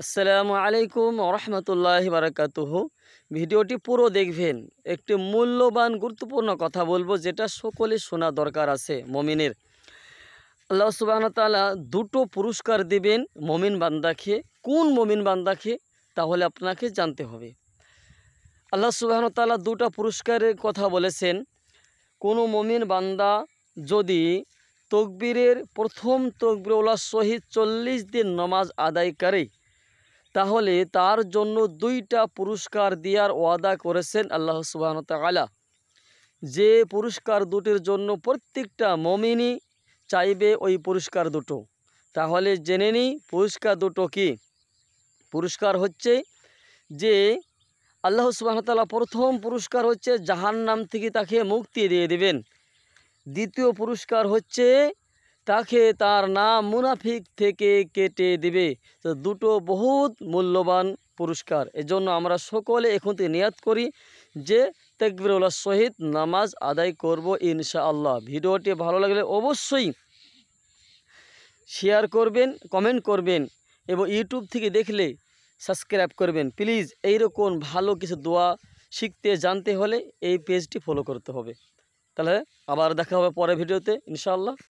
আসসালামু আলাইকুম ওরহমতুল্লাহি বারাকাতুহু। ভিডিওটি পুরো দেখবেন। একটি মূল্যবান গুরুত্বপূর্ণ কথা বলবো, যেটা সকলে শোনা দরকার আছে মুমিনের। আল্লাহ সুবহানাহু ওয়া তাআলা দুটো পুরস্কার দিবেন মুমিন বান্দাকে। কোন মুমিন বান্দাকে? তাহলে আপনাকে জানতে হবে। আল্লাহ সুবহানাহু ওয়া তাআলা দুটো পুরস্কারের কথা বলেছেন। কোনো মুমিন বান্দা যদি তকবীরের প্রথম তকবীরওয়ালার সহিত 40 দিন নামাজ আদায় করে, তাহলে তার জন্য দুইটা পুরস্কার দেওয়ার ওয়াদা করেছেন আল্লাহ সুবহানাহু ওয়া তাআলা। যে পুরস্কার দুটির জন্য প্রত্যেকটা মুমিনই চাইবে ওই পুরস্কার দুটো। তাহলে জেনে নিই পুরস্কার দুটো কি। পুরস্কার হচ্ছে যে আল্লাহ সুবহানাহু ওয়া তাআলা প্রথম পুরস্কার হচ্ছে জাহান্নাম থেকে তাকে মুক্তি দিয়ে দিবেন। দ্বিতীয় পুরস্কার হচ্ছে তাকে তার নাম মুনাফিক থেকে কেটে দিবে। তো দুটো বহুত মূল্যবান পুরস্কার। এজন্য আমরা সকলে এখন থেকে নিয়াত করি যে তাকবীরুল্লাহর সহিত নামাজ আদায় করব ইনশাআল্লাহ। ভিডিওটি ভালো লাগলে অবশ্যই শেয়ার করবেন, কমেন্ট করবেন এবং ইউটিউব থেকে দেখলে সাবস্ক্রাইব করবেন প্লিজ। এইরকম ভালো কিছু দোয়া শিখতে জানতে হলে এই পেজটি ফলো করতে হবে। তাহলে আবার দেখা হবে পরের ভিডিওতে ইনশাআল্লাহ।